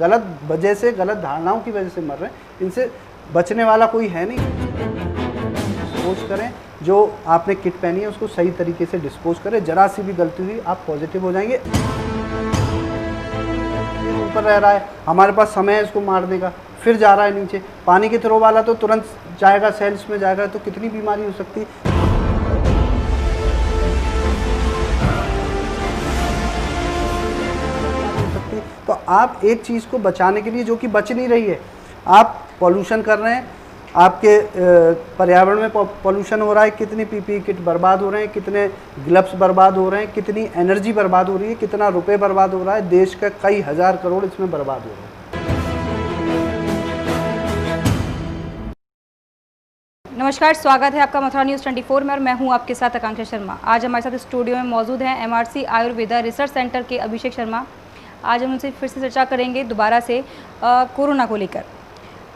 गलत वजह से, गलत धारणाओं की वजह से मर रहे हैं। इनसे बचने वाला कोई है नहीं। डिस्पोज करें, जो आपने किट पहनी है उसको सही तरीके से डिस्पोज करें। जरा सी भी गलती हुई आप पॉजिटिव हो जाएंगे। ऊपर रह रहा है, हमारे पास समय है इसको मारने का, फिर जा रहा है नीचे। पानी के थ्रो वाला तो तुरंत जाएगा, सेल्स में जाएगा, तो कितनी बीमारी हो सकती है। तो आप एक चीज़ को बचाने के लिए, जो कि बच नहीं रही है, आप पॉल्यूशन कर रहे हैं, आपके पर्यावरण में पॉल्यूशन हो रहा है, कितनी पीपीई किट बर्बाद हो रहे हैं, कितने ग्लव्स बर्बाद हो रहे हैं, कितनी एनर्जी बर्बाद हो रही है, कितना रुपए बर्बाद हो रहा है, देश का कई हजार करोड़ इसमें बर्बाद हो रहे हैं। नमस्कार, स्वागत है आपका मथुरा न्यूज़ 24 में और मैं हूं आपके साथ आकांक्षा शर्मा। आज हमारे साथ स्टूडियो में मौजूद हैं एमआरसी आयुर्वेदा रिसर्च सेंटर के अभिषेक शर्मा। आज हम उनसे फिर से चर्चा करेंगे दोबारा से कोरोना को लेकर।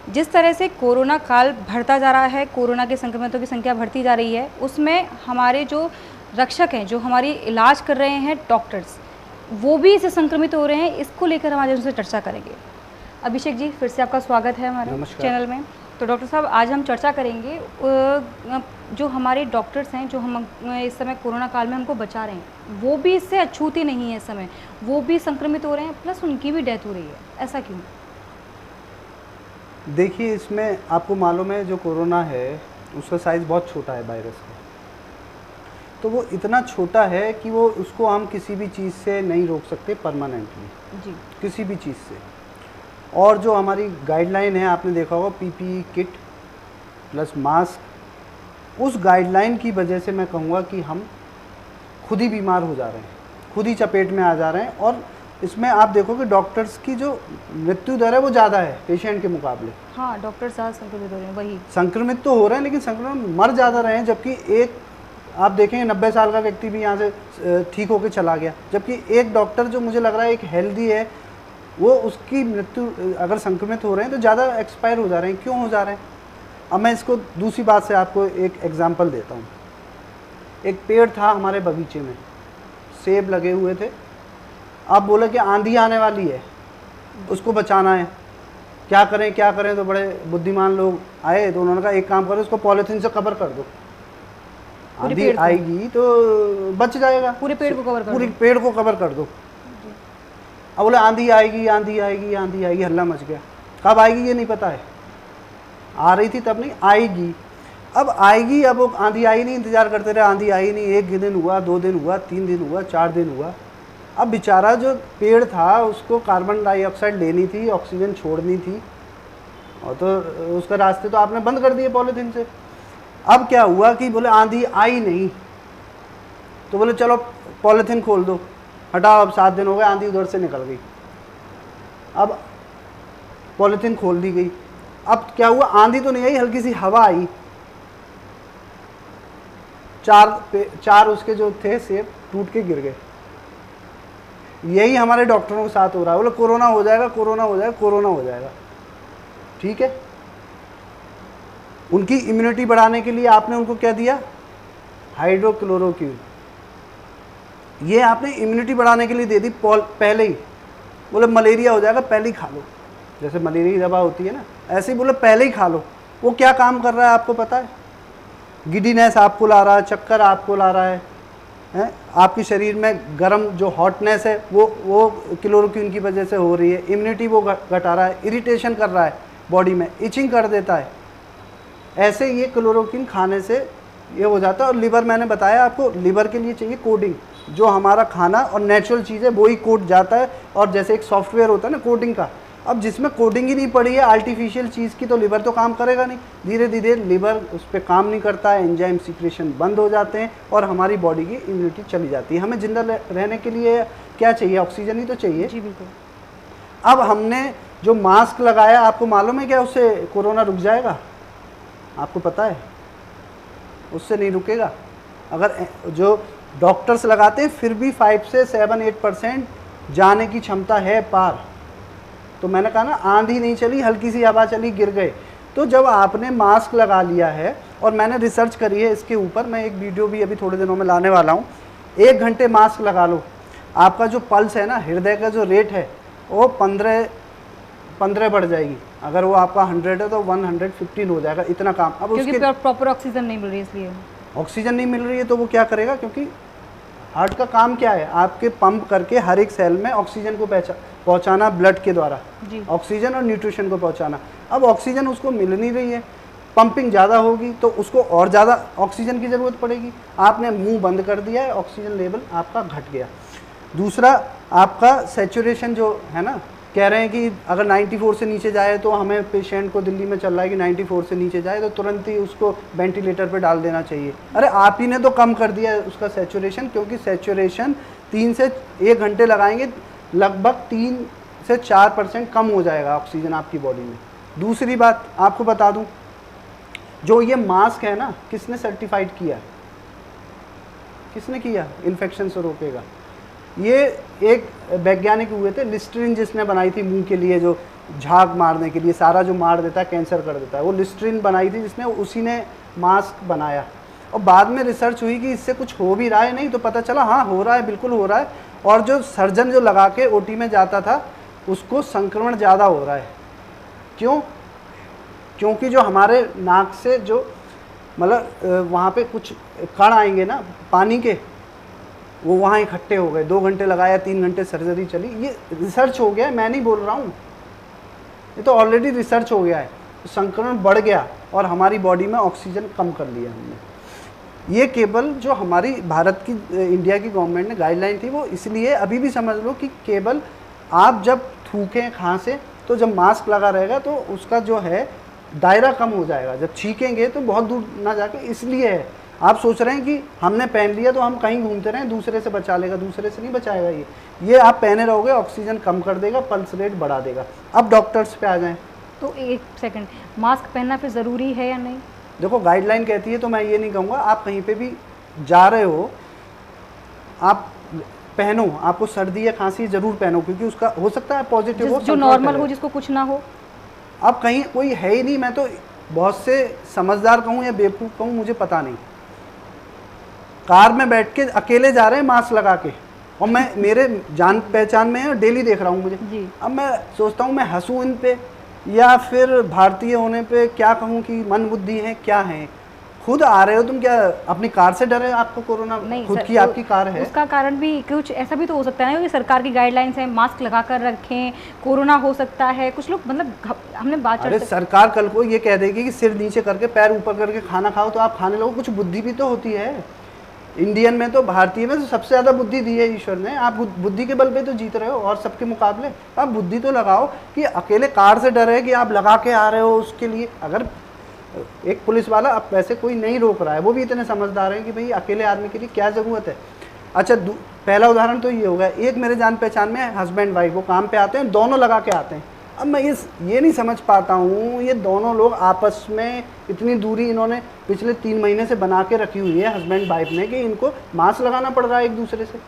जिस तरह से कोरोना काल बढ़ता जा रहा है, कोरोना के संक्रमितों की संख्या बढ़ती जा रही है, उसमें हमारे जो रक्षक हैं, जो हमारी इलाज कर रहे हैं डॉक्टर्स, वो भी इससे संक्रमित हो रहे हैं। इसको लेकर हम आज उनसे चर्चा करेंगे। अभिषेक जी, फिर से आपका स्वागत है हमारे चैनल में। तो डॉक्टर साहब, आज हम चर्चा करेंगे जो हमारे डॉक्टर्स हैं, जो हम इस समय कोरोना काल में हमको बचा रहे हैं, वो भी इससे अछूते नहीं है। इस समय वो भी संक्रमित हो रहे हैं, प्लस उनकी भी डेथ हो रही है। ऐसा क्यों? देखिए, इसमें आपको मालूम है जो कोरोना है उसका साइज़ बहुत छोटा है वायरस का। तो वो इतना छोटा है कि वो उसको हम किसी भी चीज़ से नहीं रोक सकते परमानेंटली जी, किसी भी चीज़ से। और जो हमारी गाइडलाइन है, आपने देखा होगा, पीपीई किट प्लस मास्क, उस गाइडलाइन की वजह से मैं कहूँगा कि हम खुद ही बीमार हो जा रहे हैं, खुद ही चपेट में आ जा रहे हैं। और इसमें आप देखोगे डॉक्टर्स की जो मृत्यु दर है वो ज़्यादा है पेशेंट के मुकाबले। हाँ, डॉक्टर ज़्यादा संक्रमित हो रहे हैं। वही संक्रमित तो हो रहे हैं, लेकिन संक्रमित मर ज़्यादा रहे हैं। जबकि एक आप देखेंगे 90 साल का व्यक्ति भी यहाँ से ठीक होकर चला गया, जबकि एक डॉक्टर जो मुझे लग रहा है एक हेल्दी है, वो उसकी मृत्यु, अगर संक्रमित हो रहे हैं तो ज़्यादा एक्सपायर हो जा रहे हैं। क्यों हो जा रहे हैं? अब मैं इसको दूसरी बात से आपको एक एग्जांपल देता हूँ। एक पेड़ था हमारे बगीचे में, सेब लगे हुए थे। अब बोले कि आंधी आने वाली है, उसको बचाना है, क्या करें क्या करें। तो बड़े बुद्धिमान लोग आए, तो उन्होंने कहा एक काम करो, उसको पॉलीथीन से कवर कर दो, आंधी आएगी तो बच जाएगा। पूरे पेड़ को कवर कर दो, पूरे पेड़ को कवर कर दो। अब बोले आंधी आएगी आंधी आएगी आंधी आएगी, हल्ला मच गया। कब आएगी ये नहीं पता है, आ रही थी तब नहीं, आएगी। अब आएगी, अब वो आंधी आई नहीं, इंतजार करते रहे, आंधी आई नहीं। 1 दिन हुआ, 2 दिन हुआ, 3 दिन हुआ, 4 दिन हुआ। अब बेचारा जो पेड़ था उसको कार्बन डाइऑक्साइड लेनी थी, ऑक्सीजन छोड़नी थी, और तो उसका रास्ते तो आपने बंद कर दिए पॉलीथीन से। अब क्या हुआ कि बोले आंधी आई नहीं, तो बोले चलो पॉलीथीन खोल दो, हटाओ। अब 7 दिन हो गए, आंधी उधर से निकल गई। अब पॉलीथीन खोल दी गई। अब क्या हुआ, आंधी तो नहीं आई, हल्की सी हवा आई, चार उसके जो थे सेब टूट के गिर गए। यही हमारे डॉक्टरों के साथ हो रहा है। बोले कोरोना हो जाएगा, कोरोना हो जाएगा, कोरोना हो जाएगा। ठीक है, उनकी इम्यूनिटी बढ़ाने के लिए आपने उनको क्या दिया? हाइड्रोक्लोरोक्विन। ये आपने इम्यूनिटी बढ़ाने के लिए दे दी पहले ही। बोले मलेरिया हो जाएगा, पहले ही खा लो। जैसे मलेरिया की दवा होती है ना, ऐसे ही बोले पहले ही खा लो। वो क्या काम कर रहा है आपको पता है? गिडीनेस आपको ला रहा है, चक्कर आपको ला रहा है, आपके शरीर में गर्म जो हॉटनेस है वो क्लोरोक्विन की वजह से हो रही है। इम्यूनिटी वो घटा रहा है, इरिटेशन कर रहा है बॉडी में, इचिंग कर देता है। ऐसे ये क्लोरोक्विन खाने से ये हो जाता है। और लिवर, मैंने बताया आपको, लिवर के लिए चाहिए कोडिंग। जो हमारा खाना और नेचुरल चीज़ है वो ही कोड जाता है। और जैसे एक सॉफ्टवेयर होता है ना कोडिंग का, अब जिसमें कोडिंग ही नहीं पड़ी है आर्टिफिशियल चीज़ की, तो लिवर तो काम करेगा नहीं। धीरे धीरे लिवर उस पर काम नहीं करता है, एंजाइम सीक्रेशन बंद हो जाते हैं और हमारी बॉडी की इम्यूनिटी चली जाती है। हमें जिंदा रहने के लिए क्या चाहिए? ऑक्सीजन ही तो चाहिए। जी बिल्कुल। अब हमने जो मास्क लगाया, आपको मालूम है क्या उससे कोरोना रुक जाएगा? आपको पता है? उससे नहीं रुकेगा। अगर जो डॉक्टर्स लगाते हैं फिर भी 5 से 7-8% जाने की क्षमता है पार। तो मैंने कहा ना, आंधी नहीं चली, हल्की सी हवा चली, गिर गए। तो जब आपने मास्क लगा लिया है, और मैंने रिसर्च करी है इसके ऊपर, मैं एक वीडियो भी अभी थोड़े दिनों में लाने वाला हूँ। 1 घंटे मास्क लगा लो, आपका जो पल्स है ना, हृदय का जो रेट है, वो 15 15 बढ़ जाएगी, अगर वो आपका 100 है तो 115 हो जाएगा, इतना काम। अब क्योंकि उसके प्रॉपर ऑक्सीजन नहीं मिल रही है इसलिए। ऑक्सीजन नहीं मिल रही है तो वो क्या करेगा, क्योंकि हार्ट का काम क्या है, आपके पंप करके हर एक सेल में ऑक्सीजन को पहुंचाना ब्लड के द्वारा, ऑक्सीजन और न्यूट्रिशन को पहुंचाना। अब ऑक्सीजन उसको मिल नहीं रही है, पंपिंग ज़्यादा होगी तो उसको और ज़्यादा ऑक्सीजन की ज़रूरत पड़ेगी। आपने मुंह बंद कर दिया है, ऑक्सीजन लेवल आपका घट गया। दूसरा, आपका सैचुरेशन जो है ना, कह रहे हैं कि अगर 94 से नीचे जाए तो हमें, पेशेंट को दिल्ली में चल रहा है कि 94 से नीचे जाए तो तुरंत ही उसको वेंटिलेटर पे डाल देना चाहिए। अरे आप ही ने तो कम कर दिया है उसका सैचुरेशन, क्योंकि सैचुरेशन 3 से 1 घंटे लगाएंगे लगभग 3 से 4% कम हो जाएगा ऑक्सीजन आपकी बॉडी में। दूसरी बात आपको बता दूं, जो ये मास्क है ना, किसने सर्टिफाइड किया, किसने किया, इन्फेक्शन से रोकेगा। ये एक वैज्ञानिक हुए थे, लिस्ट्रीन जिसने बनाई थी मुंह के लिए, जो झाग मारने के लिए, सारा जो मार देता है, कैंसर कर देता है, वो लिस्ट्रीन बनाई थी जिसने, उसी ने मास्क बनाया। और बाद में रिसर्च हुई कि इससे कुछ हो भी रहा है, नहीं तो पता चला हाँ हो रहा है, बिल्कुल हो रहा है। और जो सर्जन जो लगा के ओटी में जाता था उसको संक्रमण ज़्यादा हो रहा है। क्यों? क्योंकि जो हमारे नाक से जो मतलब वहाँ पे कुछ कण आएंगे ना पानी के, वो वहाँ इकट्ठे हो गए। 2 घंटे लगाया, 3 घंटे सर्जरी चली। ये रिसर्च हो गया है, मैं नहीं बोल रहा हूँ, ये तो ऑलरेडी रिसर्च हो गया है। संक्रमण बढ़ गया और हमारी बॉडी में ऑक्सीजन कम कर लिया हमने। ये केवल जो हमारी भारत की, इंडिया की गवर्नमेंट ने गाइडलाइन थी, वो इसलिए, अभी भी समझ लो कि केवल आप जब थूकें, खांसें, तो जब मास्क लगा रहेगा तो उसका जो है दायरा कम हो जाएगा। जब छींकेंगे तो बहुत दूर ना जाके, इसलिए है। आप सोच रहे हैं कि हमने पहन लिया तो हम कहीं घूमते रहें, दूसरे से बचा लेगा, दूसरे से नहीं बचाएगा। ये आप पहने रहोगे, ऑक्सीजन कम कर देगा, पल्स रेट बढ़ा देगा। अब डॉक्टर्स पे आ जाएं। तो एक सेकंड, मास्क पहनना फिर ज़रूरी है या नहीं? देखो गाइडलाइन कहती है, तो मैं ये नहीं कहूँगा। आप कहीं पे भी जा रहे हो, आप पहनो, आपको सर्दी या खांसी ज़रूर पहनो, क्योंकि उसका हो सकता है पॉजिटिव हो, जो नॉर्मल हो, जिसको कुछ ना हो। अब कहीं कोई है ही नहीं, मैं तो बहुत से समझदार कहूँ या बेवकूफ़ कहूँ, मुझे पता नहीं, कार में बैठ के अकेले जा रहे हैं मास्क लगा के, और मैं, मेरे जान पहचान में है, डेली देख रहा हूँ मुझे। अब मैं सोचता हूँ मैं हंसूँ इन पे या फिर भारतीय होने पे क्या कहूँ कि मन बुद्धि है, क्या है। खुद आ रहे हो तुम, क्या अपनी कार से डरे? आपको कोरोना नहीं, खुद की आपकी कार है। उसका कारण भी कुछ ऐसा भी तो हो सकता है ना कि सरकार की गाइडलाइंस है, मास्क लगा कर रखें, कोरोना हो सकता है। कुछ लोग मतलब हमने बात, अरे सरकार कल को ये कह देगी कि सिर नीचे करके पैर ऊपर करके खाना खाओ, तो आप खाने लगो। कुछ बुद्धि भी तो होती है। इंडियन में तो, भारतीय में तो सबसे ज़्यादा बुद्धि दी है ईश्वर ने। आप बुद्धि के बल पे तो जीत रहे हो और सबके मुकाबले। आप बुद्धि तो लगाओ कि अकेले कार से डर है कि आप लगा के आ रहे हो उसके लिए। अगर एक पुलिस वाला, अब वैसे कोई नहीं रोक रहा है, वो भी इतने समझदार हैं कि भाई अकेले आदमी के लिए क्या ज़रूरत है। अच्छा, पहला उदाहरण तो ये होगा। एक मेरे जान पहचान में हस्बैंड वाइफ, वो काम पे आते हैं, दोनों लगा के आते हैं। अब मैं ये नहीं समझ पाता हूँ, ये दोनों लोग आपस में इतनी दूरी इन्होंने पिछले 3 महीने से बना के रखी हुई है हस्बैंड वाइफ ने, कि इनको मास्क लगाना पड़ रहा है एक दूसरे से।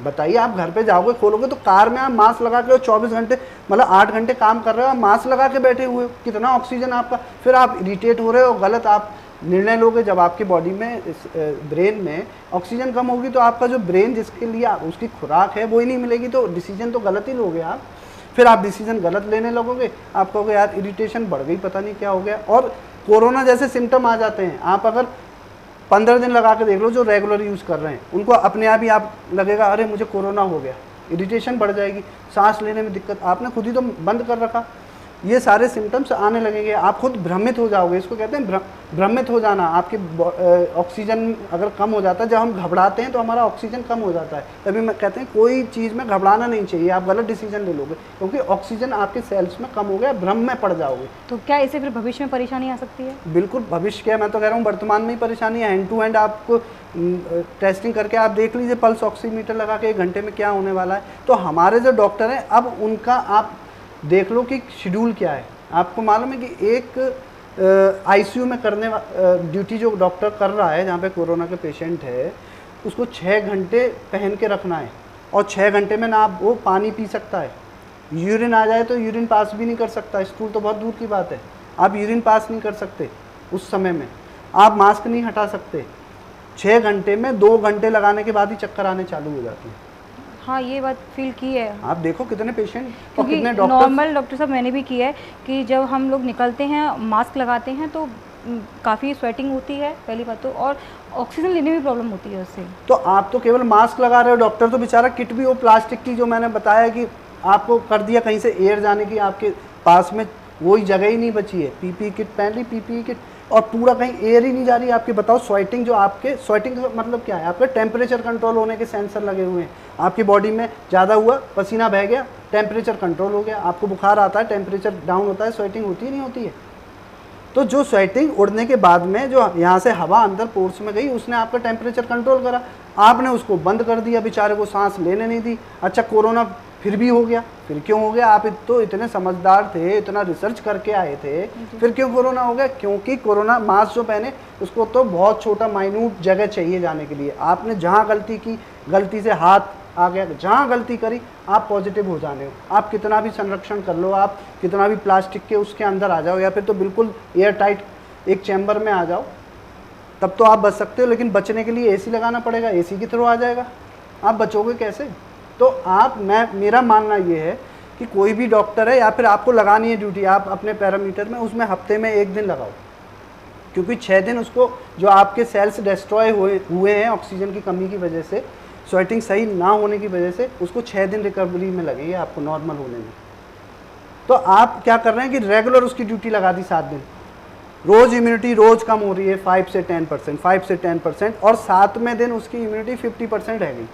बताइए, आप घर पे जाओगे, खोलोगे तो कार में आप मास्क लगा के 24 घंटे, मतलब 8 घंटे काम कर रहे हो, आप मास्क लगा के बैठे हुए हो, कितना ऑक्सीजन आपका। फिर आप इरिटेट हो रहे हो, गलत आप निर्णय लोगे। जब आपकी बॉडी में, ब्रेन में ऑक्सीजन कम होगी तो आपका जो ब्रेन जिसके लिए उसकी खुराक है वो ही नहीं मिलेगी, तो डिसीजन तो गलत ही लोगे आप। फिर आप डिसीजन गलत लेने लगोगे, आप कहोगे यार इरिटेशन बढ़ गई, पता नहीं क्या हो गया। और कोरोना जैसे सिम्टम आ जाते हैं। आप अगर 15 दिन लगा के देख लो, जो रेगुलर यूज़ कर रहे हैं, उनको अपने आप ही आप लगेगा अरे मुझे कोरोना हो गया, इरिटेशन बढ़ जाएगी, सांस लेने में दिक्कत। आपने खुद ही तो बंद कर रखा। ये सारे सिम्टम्स आने लगेंगे, आप खुद भ्रमित हो जाओगे। इसको कहते हैं भ्रमित हो जाना। आपकी ऑक्सीजन अगर कम हो जाता है, जब हम घबराते हैं तो हमारा ऑक्सीजन कम हो जाता है। तभी मैं कहते हैं कोई चीज़ में घबराना नहीं चाहिए, आप गलत डिसीजन ले लोगे, क्योंकि ऑक्सीजन आपके सेल्स में कम हो गया, भ्रम में पड़ जाओगे। तो क्या इससे फिर भविष्य में परेशानी आ सकती है? बिल्कुल, भविष्य क्या, मैं तो कह रहा हूँ वर्तमान में ही परेशानी है। हैंड टू हैंड आपको टेस्टिंग करके आप देख लीजिए, पल्स ऑक्सीमीटर लगा के 1 घंटे में क्या होने वाला है। तो हमारे जो डॉक्टर हैं, अब उनका आप देख लो कि शेड्यूल क्या है। आपको मालूम है कि एक आईसीयू में करने ड्यूटी जो डॉक्टर कर रहा है, जहाँ पे कोरोना के पेशेंट है, उसको 6 घंटे पहन के रखना है, और 6 घंटे में ना वो पानी पी सकता है, यूरिन आ जाए तो यूरिन पास भी नहीं कर सकता। स्टूल तो बहुत दूर की बात है, आप यूरिन पास नहीं कर सकते उस समय में। आप मास्क नहीं हटा सकते। 6 घंटे में 2 घंटे लगाने के बाद ही चक्कर आने चालू हो जाते हैं। हाँ, ये बात फील की है, आप देखो कितने पेशेंट और क्योंकि कितने डॉक्टर। नॉर्मल डॉक्टर साहब मैंने भी किया है कि जब हम लोग निकलते हैं मास्क लगाते हैं तो काफ़ी स्वेटिंग होती है पहली बात तो, और ऑक्सीजन लेने में प्रॉब्लम होती है उससे। तो आप तो केवल मास्क लगा रहे हो, डॉक्टर तो बेचारा किट भी वो प्लास्टिक की, जो मैंने बताया कि आपको कर दिया कहीं से एयर जाने की, आपके पास में वही जगह ही नहीं बची है। पीपी किट पहन ली, पीपी किट, और पूरा कहीं एयर ही नहीं जा रही है आपकी। बताओ स्वेटिंग, जो आपके स्वेटिंग का मतलब क्या है, आपके टेम्परेचर कंट्रोल होने के सेंसर लगे हुए हैं। आपकी बॉडी में ज़्यादा हुआ, पसीना बह गया, टेम्परेचर कंट्रोल हो गया। आपको बुखार आता है, टेम्परेचर डाउन होता है, स्वेटिंग होती है नहीं होती है। तो जो स्वेटिंग उड़ने के बाद में जो यहाँ से हवा अंदर पोर्स में गई, उसने आपका टेम्परेचर कंट्रोल करा, आपने उसको बंद कर दिया, बेचारे को सांस लेने नहीं दी। अच्छा, कोरोना फिर भी हो गया, फिर क्यों हो गया? आप तो इतने समझदार थे, इतना रिसर्च करके आए थे, फिर क्यों कोरोना हो गया? क्योंकि कोरोना मास्क जो पहने उसको तो बहुत छोटा माइन्यूट जगह चाहिए जाने के लिए। आपने जहाँ गलती की, गलती से हाथ आ गया, जहाँ गलती करी आप पॉजिटिव हो जाने हो। आप कितना भी संरक्षण कर लो, आप कितना भी प्लास्टिक के उसके अंदर आ जाओ, या फिर तो बिल्कुल एयर टाइट एक चैम्बर में आ जाओ, तब तो आप बच सकते हो। लेकिन बचने के लिए एसी लगाना पड़ेगा, एसी की थ्रू आ जाएगा, आप बचोगे कैसे? तो मेरा मानना ये है कि कोई भी डॉक्टर है, या फिर आपको लगानी है ड्यूटी, आप अपने पैरामीटर में उसमें हफ्ते में 1 दिन लगाओ, क्योंकि 6 दिन उसको जो आपके सेल्स डिस्ट्रॉय हुए हैं ऑक्सीजन की कमी की वजह से, स्वेटिंग सही ना होने की वजह से, उसको 6 दिन रिकवरी में लगेंगे आपको नॉर्मल होने में। तो आप क्या कर रहे हैं कि रेगुलर उसकी ड्यूटी लगा दी 7 दिन, रोज़ इम्यूनिटी रोज़ कम हो रही है 5 से 10%, 5 से 10%, और 7वें दिन उसकी इम्यूनिटी 50% रह गई।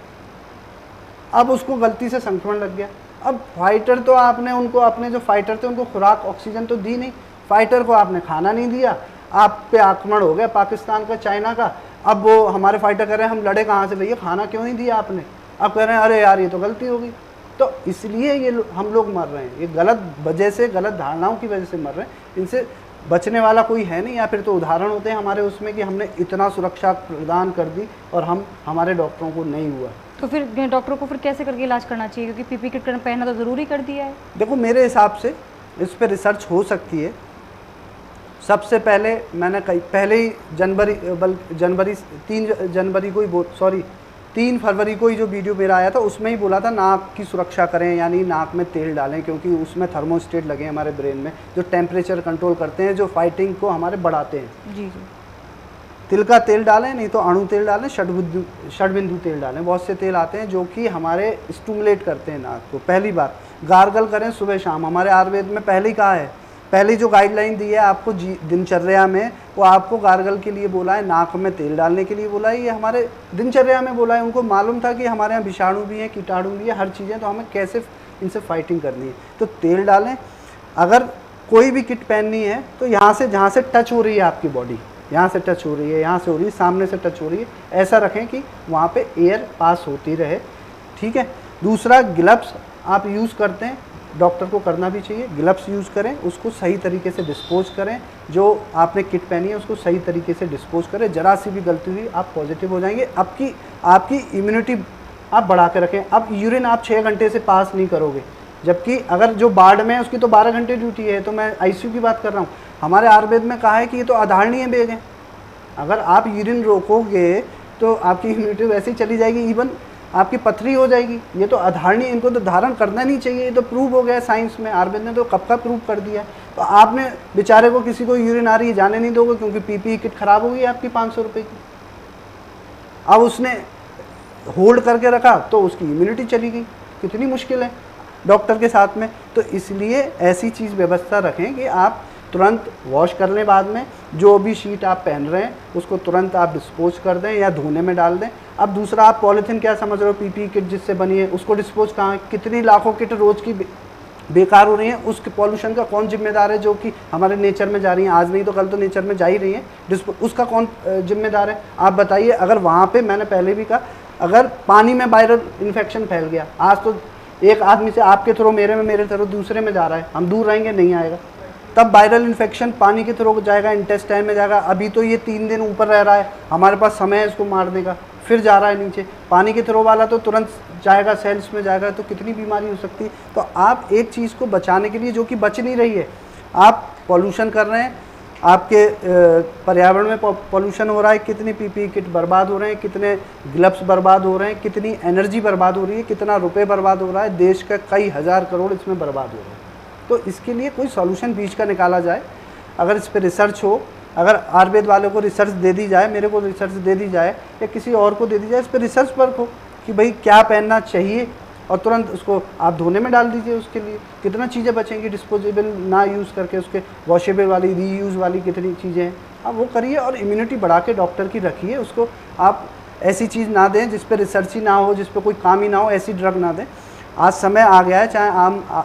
अब उसको गलती से संक्रमण लग गया। अब फाइटर तो आपने उनको, अपने जो फाइटर थे उनको खुराक ऑक्सीजन तो दी नहीं, फाइटर को आपने खाना नहीं दिया, आप पे आक्रमण हो गया पाकिस्तान का, चाइना का। अब वो हमारे फाइटर कह रहे हैं हम लड़े कहाँ से भैया, खाना क्यों नहीं दिया आपने? अब कह रहे हैं अरे यार ये तो गलती हो गई। तो इसलिए ये हम लोग मर रहे हैं, ये गलत वजह से, गलत धारणाओं की वजह से मर रहे हैं। इनसे बचने वाला कोई है नहीं, या फिर तो उदाहरण होते हैं हमारे उसमें कि हमने इतना सुरक्षा प्रदान कर दी और हमारे डॉक्टरों को नहीं हुआ। तो फिर डॉक्टरों को फिर कैसे करके इलाज करना चाहिए, क्योंकि पीपी किट पहनना तो ज़रूरी कर दिया है? देखो मेरे हिसाब से इस पर रिसर्च हो सकती है। सबसे पहले मैंने पहले ही जनवरी 3 फरवरी को ही जो वीडियो मेरा आया था उसमें ही बोला था नाक की सुरक्षा करें, यानी नाक में तेल डालें, क्योंकि उसमें थर्मोस्टेट लगे हैं हमारे ब्रेन में, जो टेम्परेचर कंट्रोल करते हैं, जो फाइटिंग को हमारे बढ़ाते हैं। जी जी। तिल का तेल डालें, नहीं तो अणु तेल डालें, षडबिंदु तेल डालें। बहुत से तेल आते हैं जो कि हमारे स्टिमुलेट करते हैं नाक को। पहली बात, गार्गल करें सुबह शाम। हमारे आयुर्वेद में पहले ही कहा है, पहली जो गाइडलाइन दी है आपको दिनचर्या में, वो आपको गार्गल के लिए बोला है, नाक में तेल डालने के लिए बोला है, ये हमारे दिनचर्या में बोला है। उनको मालूम था कि हमारे यहाँ विषाणु भी हैं, कीटाणु भी है, हर चीज़ें, तो हमें कैसे इनसे फाइटिंग करनी है। तो तेल डालें। अगर कोई भी किट पहननी है तो यहाँ से, जहाँ से टच हो रही है आपकी बॉडी, यहाँ से टच हो रही है, यहाँ से हो रही है, सामने से टच हो रही है, ऐसा रखें कि वहाँ पे एयर पास होती रहे, ठीक है। दूसरा, ग्लव्स आप यूज़ करते हैं, डॉक्टर को करना भी चाहिए, ग्लव्स यूज़ करें, उसको सही तरीके से डिस्पोज करें, जो आपने किट पहनी है उसको सही तरीके से डिस्पोज करें। ज़रा सी भी गलती हुई आप पॉजिटिव हो जाएंगे। आपकी इम्यूनिटी आप बढ़ा के रखें। अब यूरिन आप 6 घंटे से पास नहीं करोगे, जबकि अगर जो वार्ड में है उसकी तो 12 घंटे ड्यूटी है, तो मैं आईसीयू की बात कर रहा हूँ। हमारे आयुर्वेद में कहा है कि ये तो आधारणीय बेग है, अगर आप यूरिन रोकोगे तो आपकी इम्यूनिटी वैसे ही चली जाएगी, इवन आपकी पथरी हो जाएगी। ये तो अधारणीय, इनको तो धारण करना नहीं चाहिए, ये तो प्रूव हो गया है साइंस में, आयुर्वेद ने तो कब का प्रूव कर दिया है। तो आपने बेचारे को, किसी को यूरिन आ रही है, जाने नहीं दोगे, क्योंकि पीपी किट खराब हो गई आपकी 500 रुपये की। अब उसने होल्ड करके रखा तो उसकी इम्यूनिटी चली गई। कितनी मुश्किल है डॉक्टर के साथ में। तो इसलिए ऐसी चीज़ व्यवस्था रखें कि आप तुरंत वॉश करने बाद में जो भी शीट आप पहन रहे हैं उसको तुरंत आप डिस्पोज कर दें या धोने में डाल दें। अब दूसरा, आप पॉलीथीन क्या समझ रहे हो, पीपी किट जिससे बनी है उसको डिस्पोज कहाँ, कितनी लाखों किट रोज़ की बेकार हो रही हैं, उस पॉल्यूशन का कौन जिम्मेदार है, जो कि हमारे नेचर में जा रही हैं, आज नहीं तो कल तो नेचर में जा ही रही हैं, उसका कौन जिम्मेदार है आप बताइए। अगर वहाँ पे, मैंने पहले भी कहा, अगर पानी में वायरल इन्फेक्शन फैल गया, आज तो एक आदमी से आपके थ्रू मेरे में, मेरे थ्रू दूसरे में जा रहा है, हम दूर रहेंगे नहीं आएगा, तब वायरल इन्फेक्शन पानी के थ्रू जाएगा, इंटेस्टाइन में जाएगा। अभी तो ये 3 दिन ऊपर रह रहा है, हमारे पास समय है इसको मारने का, फिर जा रहा है नीचे। पानी के थ्रू वाला तो तुरंत जाएगा, सेल्स में जाएगा, तो कितनी बीमारी हो सकती है। तो आप एक चीज़ को बचाने के लिए, जो कि बच नहीं रही है, आप पॉल्यूशन कर रहे हैं, आपके पर्यावरण में पॉल्यूशन हो रहा है, कितनी पीपीई किट बर्बाद हो रहे हैं, कितने ग्लव्स बर्बाद हो रहे हैं, कितनी एनर्जी बर्बाद हो रही है, कितना रुपए बर्बाद हो रहा है, देश का कई हज़ार करोड़ इसमें बर्बाद हो रहे हैं। तो इसके लिए कोई सॉल्यूशन बीच का निकाला जाए, अगर इस पर रिसर्च हो, अगर आयुर्वेद वालों को रिसर्च दे दी जाए, मेरे को रिसर्च दे दी जाए या किसी और को दे दी जाए, इस पर रिसर्च वर्क हो कि भाई क्या पहनना चाहिए और तुरंत उसको आप धोने में डाल दीजिए। उसके लिए कितना चीज़ें बचेंगी, डिस्पोजेबल ना यूज़ करके उसके वॉशेबल वाली, रीयूज़ वाली कितनी चीज़ें हैं, आप वो करिए और इम्यूनिटी बढ़ा के डॉक्टर की रखिए। उसको आप ऐसी चीज़ ना दें जिस पे रिसर्च ही ना हो, जिस पे कोई काम ही ना हो, ऐसी ड्रग ना दें। आज समय आ गया है, चाहे आम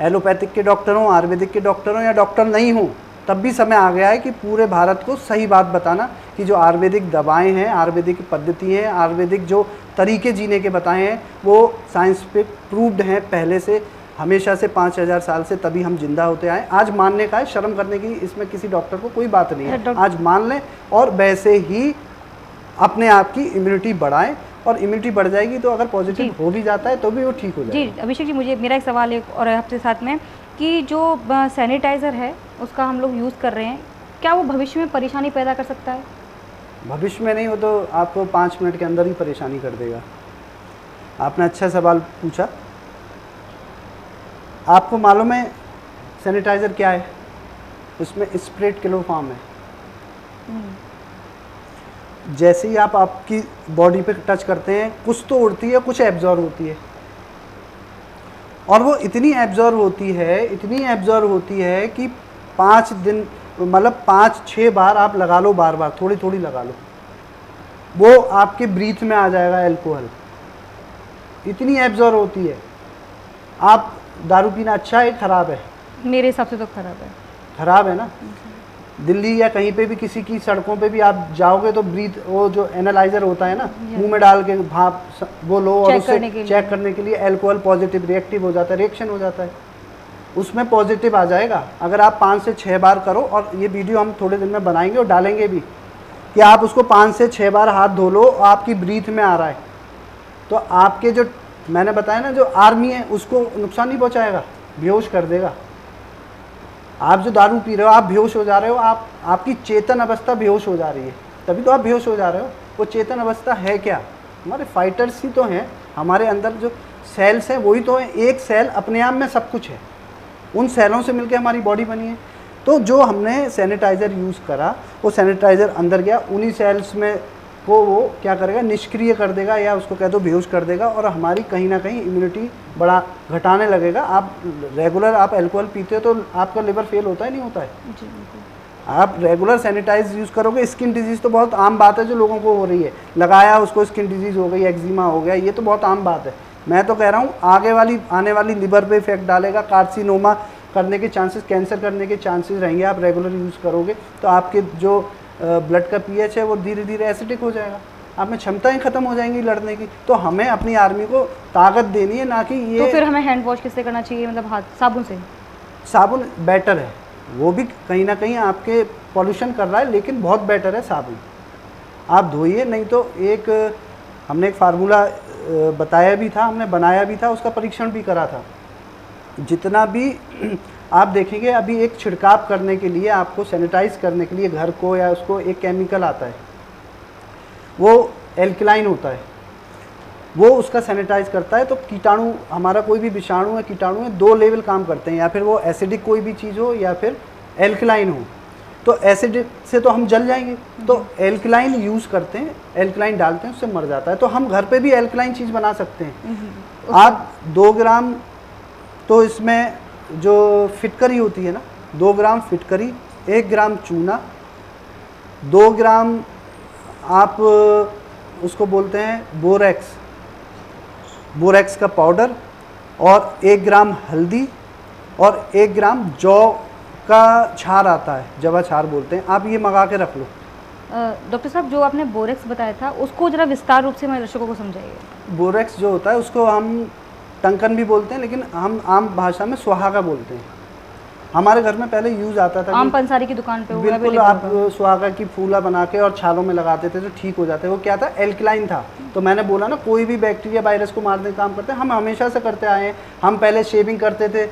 एलोपैथिक के डॉक्टर हों, आयुर्वेदिक के डॉक्टर हों या डॉक्टर नहीं हों, तब भी समय आ गया है कि पूरे भारत को सही बात बताना कि जो आयुर्वेदिक दवाएं हैं, आयुर्वेदिक पद्धति हैं, आयुर्वेदिक जो तरीके जीने के बताए हैं वो साइंस पे प्रूव्ड हैं पहले से, हमेशा से 5000 साल से, तभी हम जिंदा होते आए। आज मानने का है, शर्म करने की इसमें किसी डॉक्टर को कोई बात नहीं है। आज मान लें और वैसे ही अपने आप की इम्यूनिटी बढ़ाएं, और इम्यूनिटी बढ़ जाएगी तो अगर पॉजिटिव हो भी जाता है तो भी वो ठीक हो जाएगा। जी अभिषेक जी, मुझे मेरा एक सवाल है और आपके साथ में कि जो सैनिटाइज़र है उसका हम लोग यूज़ कर रहे हैं, क्या वो भविष्य में परेशानी पैदा कर सकता है? भविष्य में नहीं, हो तो आपको 5 मिनट के अंदर ही परेशानी कर देगा। आपने अच्छा सवाल पूछा। आपको मालूम है सैनिटाइज़र क्या है? उसमें स्प्रेड क्लोरोफॉर्म है। जैसे ही आप आपकी बॉडी पे टच करते हैं, कुछ तो उड़ती है, कुछ एब्जॉर्ब होती है, और वो इतनी एब्जॉर्ब होती है, इतनी एब्जॉर्ब होती है कि 5 दिन मतलब 5-6 बार आप लगा लो, बार बार थोड़ी थोड़ी लगा लो, वो आपके ब्रीथ में आ जाएगा अल्कोहल। इतनी एब्जॉर्ब होती है। आप दारू पीना अच्छा है खराब है? मेरे हिसाब से तो खराब है। खराब है ना। दिल्ली या कहीं पे भी किसी की सड़कों पे भी आप जाओगे तो ब्रीथ, वो जो एनालाइजर होता है ना, मुंह में डाल के भाप वो लो और उससे चेक करने के लिए अल्कोहल पॉजिटिव रिएक्टिव हो जाता है, रिएक्शन हो जाता है, उसमें पॉजिटिव आ जाएगा। अगर आप 5 से 6 बार करो, और ये वीडियो हम थोड़े दिन में बनाएंगे और डालेंगे भी, कि आप उसको 5 से 6 बार हाथ धो लो, आपकी ब्रीथ में आ रहा है, तो आपके जो मैंने बताया ना जो आर्मी है उसको नुकसान नहीं पहुंचाएगा, बेहोश कर देगा। आप जो दारू पी रहे हो, आप बेहोश हो जा रहे हो, आपकी चेतन अवस्था बेहोश हो जा रही है, तभी तो आप बेहोश हो जा रहे हो। वो चेतन अवस्था है क्या? हमारे फाइटर्स ही तो हैं, हमारे अंदर जो सेल्स हैं वही तो हैं। एक सेल अपने आप में सब कुछ है, उन सेलों से मिलकर हमारी बॉडी बनी है। तो जो हमने सैनिटाइज़र यूज़ करा, वो सैनिटाइज़र अंदर गया, उन्हीं सेल्स में को वो क्या करेगा, निष्क्रिय कर देगा, या उसको कह दो बेहोश कर देगा, और हमारी कहीं ना कहीं इम्यूनिटी घटाने लगेगा। आप रेगुलर आप अल्कोहल पीते हो तो आपका लिवर फेल होता है, नहीं होता है? जी बिल्कुल। आप रेगुलर सैनिटाइज यूज़ करोगे, स्किन डिजीज़ तो बहुत आम बात है जो लोगों को हो रही है, लगाया उसको स्किन डिजीज़ हो गई, एक्जिमा हो गया, ये तो बहुत आम बात है। मैं तो कह रहा हूँ आने वाली लिवर पे इफेक्ट डालेगा, कार्सिनोमा करने के चांसेस, कैंसर करने के चांसेस रहेंगे। आप रेगुलर यूज़ करोगे तो आपके जो ब्लड का पीएच है वो धीरे धीरे एसिडिक हो जाएगा, आप में क्षमताएं खत्म हो जाएंगी लड़ने की। तो हमें अपनी आर्मी को ताकत देनी है, ना कि ये। तो फिर हमें हैंड वॉश किससे करना चाहिए, मतलब हाथ साबुन से? साबुन बेटर है, वो भी कहीं ना कहीं आपके पॉल्यूशन कर रहा है, लेकिन बहुत बेटर है साबुन। आप धोइए, नहीं तो हमने एक फार्मूला बताया भी था, हमने बनाया भी था, उसका परीक्षण भी करा था। जितना भी आप देखेंगे, अभी एक छिड़काव करने के लिए, आपको सैनिटाइज करने के लिए घर को या उसको, एक केमिकल आता है, वो एल्कलाइन होता है, वो उसका सैनिटाइज करता है। तो कीटाणु, हमारा कोई भी विषाणु है, कीटाणु है, 2 लेवल काम करते हैं, या फिर वो एसिडिक कोई भी चीज़ हो या फिर एल्कलाइन हो। तो एसिडिक से तो हम जल जाएंगे, तो एल्कलाइन यूज़ करते हैं, एल्कलाइन डालते हैं, उससे मर जाता है। तो हम घर पे भी एल्कलाइन चीज़ बना सकते हैं। आप 2 ग्राम, तो इसमें जो फिटकरी होती है ना, 2 ग्राम फिटकरी, 1 ग्राम चूना, 2 ग्राम आप उसको बोलते हैं बोरेक्स का पाउडर, और 1 ग्राम हल्दी, और 1 ग्राम जौ का छार आता है, जवा छार बोलते हैं, आप ये मंगा के रख लो। डॉक्टर साहब, जो आपने बोरेक्स बताया था उसको ज़रा विस्तार रूप से हमारे दर्शकों को समझाइए। बोरेक्स जो होता है उसको हम टंकन भी बोलते हैं, लेकिन हम आम भाषा में सुहागा बोलते हैं। हमारे घर में पहले यूज़ आता था, आम पंसारी की दुकान पे बिल्कुल, आप सुहागा की फूला बना के और छालों में लगाते थे तो ठीक हो जाते। वो क्या था, एल्कलाइन था। तो मैंने बोला ना, कोई भी बैक्टीरिया वायरस को मारने का काम करते हैं, हम हमेशा से करते आए हैं। हम पहले शेविंग करते थे,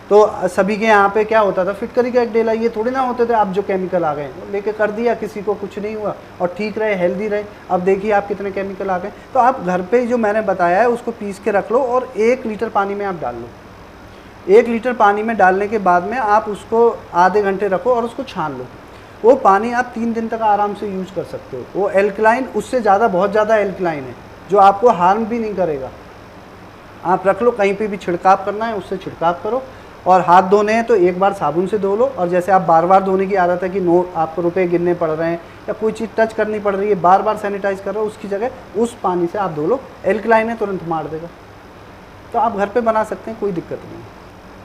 तो सभी के यहाँ पे क्या होता था, फिटकरी का एक डेला, ये थोड़ी ना होते थे आप जो केमिकल आ गए वो लेके कर दिया, किसी को कुछ नहीं हुआ और ठीक रहे, हेल्दी रहे। अब देखिए आप कितने केमिकल आ गए। तो आप घर पे जो मैंने बताया है उसको पीस के रख लो और 1 लीटर पानी में आप डाल लो। 1 लीटर पानी में डालने के बाद में आप उसको आधे घंटे रखो और उसको छान लो। वो पानी आप 3 दिन तक आराम से यूज़ कर सकते हो। वो एल्कलाइन, उससे ज़्यादा, बहुत ज़्यादा एल्कलाइन है, जो आपको हार्म भी नहीं करेगा। आप रख लो, कहीं पे भी छिड़काव करना है उससे छिड़काव करो। और हाथ धोने हैं तो एक बार साबुन से धो लो। और जैसे आप बार बार धोने की आदत है कि आपको रुपए गिनने पड़ रहे हैं या कोई चीज़ टच करनी पड़ रही है, बार बार सैनिटाइज कर रहे हो, उसकी जगह उस पानी से आप धो लो। एल्कलाइन है, तुरंत मार देगा। तो आप घर पे बना सकते हैं, कोई दिक्कत नहीं है।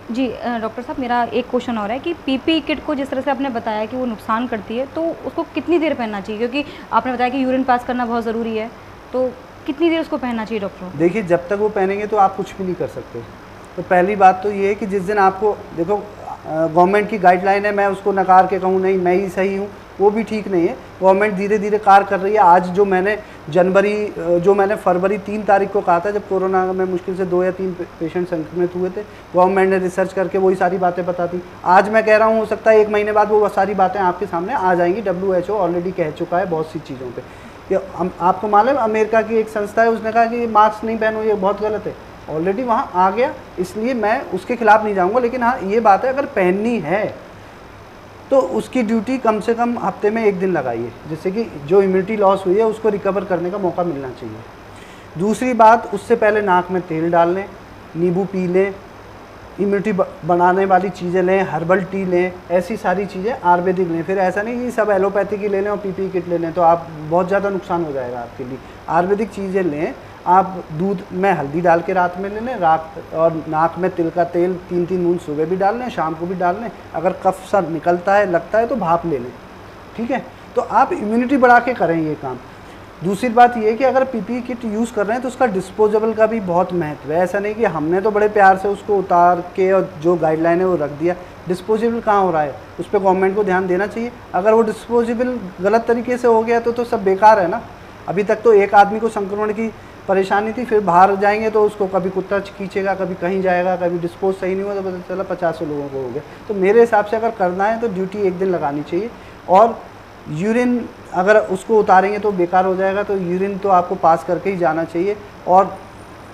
जी डॉक्टर साहब, मेरा एक क्वेश्चन और है कि पीपी किट को जिस तरह से आपने बताया कि वो नुकसान करती है, तो उसको कितनी देर पहनना चाहिए? क्योंकि आपने बताया कि यूरिन पास करना बहुत ज़रूरी है, तो कितनी देर उसको पहनना चाहिए डॉक्टर? देखिए, जब तक वो पहनेंगे तो आप कुछ भी नहीं कर सकते। तो पहली बात तो ये है कि जिस दिन आपको, देखो गवर्नमेंट की गाइडलाइन है, मैं उसको नकार के कहूँ नहीं मैं ही सही हूँ, वो भी ठीक नहीं है। गवर्नमेंट धीरे धीरे कार्य कर रही है। आज जो मैंने फरवरी 3 तारीख को कहा था, जब कोरोना में मुश्किल से 2 या 3 पेशेंट संक्रमित हुए थे, गवर्नमेंट ने रिसर्च करके वही सारी बातें बता दी। आज मैं कह रहा हूँ, हो सकता है 1 महीने बाद वो सारी बातें आपके सामने आ जाएंगी। WHO ऑलरेडी कह चुका है बहुत सी चीज़ों पर। आपको मालूम, अमेरिका की एक संस्था है, उसने कहा कि मास्क नहीं पहनो, ये बहुत गलत है। ऑलरेडी वहाँ आ गया, इसलिए मैं उसके खिलाफ नहीं जाऊँगा। लेकिन हाँ, ये बात है, अगर पहननी है तो उसकी ड्यूटी कम से कम हफ्ते में 1 दिन लगाइए, जिससे कि जो इम्यूनिटी लॉस हुई है उसको रिकवर करने का मौका मिलना चाहिए। दूसरी बात, उससे पहले नाक में तेल डाल लें, नींबू पी लें, इम्यूनिटी बनाने वाली चीज़ें लें, हर्बल टी लें, ऐसी सारी चीज़ें आयुर्वेदिक लें। फिर ऐसा नहीं कि सब एलोपैथी की ले लें और पीपी किट ले लें, तो आप बहुत ज़्यादा नुकसान हो जाएगा आपके लिए। आयुर्वेदिक चीज़ें लें। आप दूध में हल्दी डाल के रात में ले लें, और नाक में तिल का तेल 3-3 बूंद सुबह भी डाल लें, शाम को भी डाल लें। अगर कफ सा निकलता है, लगता है, तो भाप ले लें, ठीक है। तो आप इम्यूनिटी बढ़ा के करें ये काम। दूसरी बात ये है कि अगर पीपी किट यूज़ कर रहे हैं तो उसका डिस्पोजेबल का भी बहुत महत्व है। ऐसा नहीं कि हमने तो बड़े प्यार से उसको उतार के और जो गाइडलाइन है वो रख दिया, डिस्पोजेबल कहाँ हो रहा है, उस पर गवर्नमेंट को ध्यान देना चाहिए। अगर वो डिस्पोजेबल गलत तरीके से हो गया तो सब बेकार है ना। अभी तक तो एक आदमी को संक्रमण की परेशानी थी, फिर बाहर जाएंगे तो उसको कभी कुत्ता खींचेगा, कभी कहीं जाएगा, कभी डिस्पोज सही नहीं हुआ तो पता चला 50 लोगों को हो गया। तो मेरे हिसाब से अगर करना है तो ड्यूटी 1 दिन लगानी चाहिए। और यूरिन अगर उसको उतारेंगे तो बेकार हो जाएगा, तो यूरिन तो आपको पास करके ही जाना चाहिए। और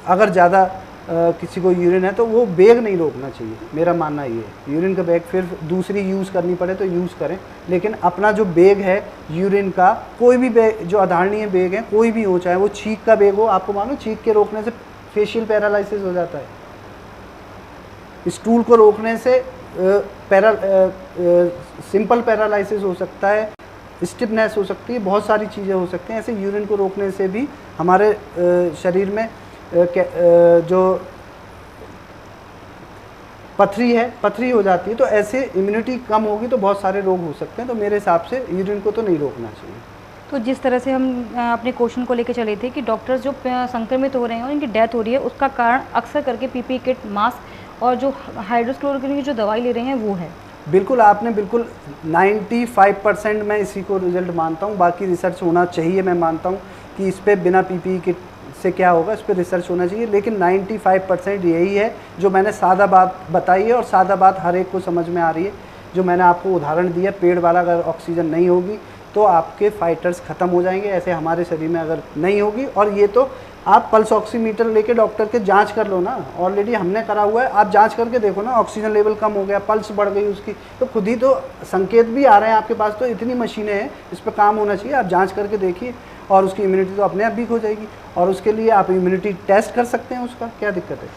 अगर ज़्यादा किसी को यूरिन है तो वो बैग नहीं रोकना चाहिए, मेरा मानना ये है। यूरिन का बैग फिर दूसरी यूज़ करनी पड़े तो यूज़ करें, लेकिन अपना जो बैग है यूरिन का, कोई भी बैग जो आधारणीय बैग है, कोई भी हो, चाहे वो छींक का बैग हो, आपको मालूम छींक के रोकने से फेशियल पैरालिसिस हो जाता है, स्टूल को रोकने से सिंपल पैरालिसिस हो सकता है, स्टिफनेस हो सकती है, बहुत सारी चीज़ें हो सकती हैं। ऐसे यूरिन को रोकने से भी हमारे शरीर में जो पथरी हो जाती है, तो ऐसे इम्यूनिटी कम होगी तो बहुत सारे रोग हो सकते हैं। तो मेरे हिसाब से यूरिन को तो नहीं रोकना चाहिए। तो जिस तरह से हम अपने क्वेश्चन को लेकर चले थे कि डॉक्टर्स जो संक्रमित हो रहे हैं और इनकी डेथ हो रही है, उसका कारण अक्सर करके पीपी किट, मास्क और जो हाइड्रोक्लोरोक्विन की जो दवाई ले रहे हैं वो है। बिल्कुल, आपने बिल्कुल 95% मैं इसी को रिजल्ट मानता हूँ। बाकी रिसर्च होना चाहिए, मैं मानता हूँ कि इस पर बिना पीपी किट से क्या होगा, इस पर रिसर्च होना चाहिए। लेकिन 95% यही है जो मैंने सादा बात बताई है, और सादा बात हर एक को समझ में आ रही है। जो मैंने आपको उदाहरण दिया, पेड़ वाला, अगर ऑक्सीजन नहीं होगी तो आपके फाइटर्स ख़त्म हो जाएंगे, ऐसे हमारे शरीर में अगर नहीं होगी। और ये तो आप पल्स ऑक्सीमीटर लेके डॉक्टर के जांच कर लो ना, ऑलरेडी हमने करा हुआ है, आप जांच करके देखो ना, ऑक्सीजन लेवल कम हो गया, पल्स बढ़ गई उसकी, तो खुद ही तो संकेत भी आ रहे हैं आपके पास। तो इतनी मशीनें हैं, इस पर काम होना चाहिए। आप जांच करके देखिए और उसकी इम्यूनिटी तो अपने आप भी हो जाएगी। और उसके लिए आप इम्यूनिटी टेस्ट कर सकते हैं, उसका क्या दिक्कत है।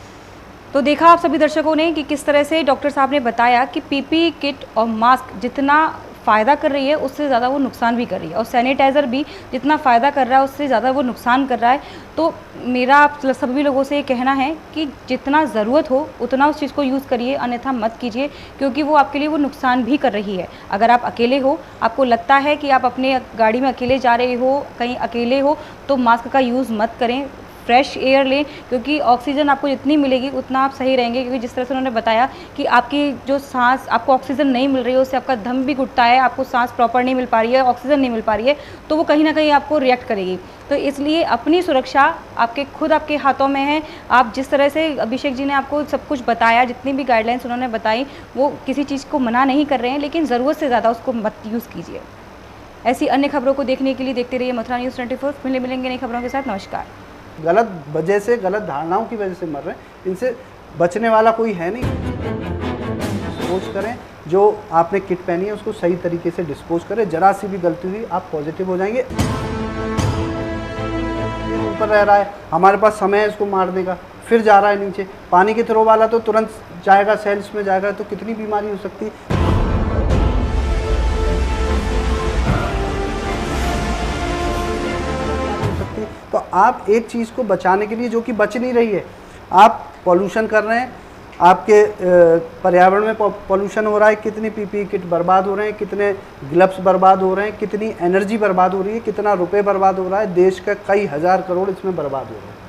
तो देखा आप सभी दर्शकों ने कि किस तरह से डॉक्टर साहब ने बताया कि पीपी किट और मास्क जितना फ़ायदा कर रही है उससे ज़्यादा वो नुकसान भी कर रही है, और सैनिटाइज़र भी जितना फ़ायदा कर रहा है उससे ज़्यादा वो नुकसान कर रहा है। तो मेरा आप सभी लोगों से ये कहना है कि जितना ज़रूरत हो उतना उस चीज़ को यूज़ करिए, अन्यथा मत कीजिए, क्योंकि वो आपके लिए वो नुकसान भी कर रही है। अगर आप अकेले हो, आपको लगता है कि आप अपने गाड़ी में अकेले जा रहे हो, कहीं अकेले हो, तो मास्क का यूज़ मत करें। फ्रेश एयर लें, क्योंकि ऑक्सीजन आपको जितनी मिलेगी उतना आप सही रहेंगे। क्योंकि जिस तरह से उन्होंने बताया कि आपकी जो सांस, आपको ऑक्सीजन नहीं मिल रही है, उससे आपका दम भी घुटता है, आपको सांस प्रॉपर नहीं मिल पा रही है, ऑक्सीजन नहीं मिल पा रही है, तो वो कहीं ना कहीं आपको रिएक्ट करेगी। तो इसलिए अपनी सुरक्षा आपके हाथों में है। आप जिस तरह से अभिषेक जी ने आपको सब कुछ बताया, जितनी भी गाइडलाइंस उन्होंने बताई, वो किसी चीज़ को मना नहीं कर रहे हैं, लेकिन ज़रूरत से ज़्यादा उसको मत यूज़ कीजिए। ऐसी अन्य खबरों को देखने के लिए देखते रहिए मथुरा न्यूज़ 24। मिलेंगे नई खबरों के साथ। नमस्कार। गलत वजह से, गलत धारणाओं की वजह से मर रहे हैं, इनसे बचने वाला कोई है नहीं। डिस्पोज करें, जो आपने किट पहनी है उसको सही तरीके से डिस्पोज करें। जरा सी भी गलती हुई आप पॉजिटिव हो जाएंगे। ऊपर रह रहा है, हमारे पास समय है इसको मारने का, फिर जा रहा है नीचे। पानी के थ्रो वाला तो तुरंत जाएगा, सेल्स में जाएगा, तो कितनी बीमारी हो सकती है। तो आप एक चीज़ को बचाने के लिए, जो कि बच नहीं रही है, आप पॉल्यूशन कर रहे हैं, आपके पर्यावरण में पॉल्यूशन हो रहा है, कितनी पीपीई किट बर्बाद हो रहे हैं, कितने ग्लव्स बर्बाद हो रहे हैं, कितनी एनर्जी बर्बाद हो रही है, कितना रुपए बर्बाद हो रहा है, देश का कई हज़ार करोड़ इसमें बर्बाद हो रहा है।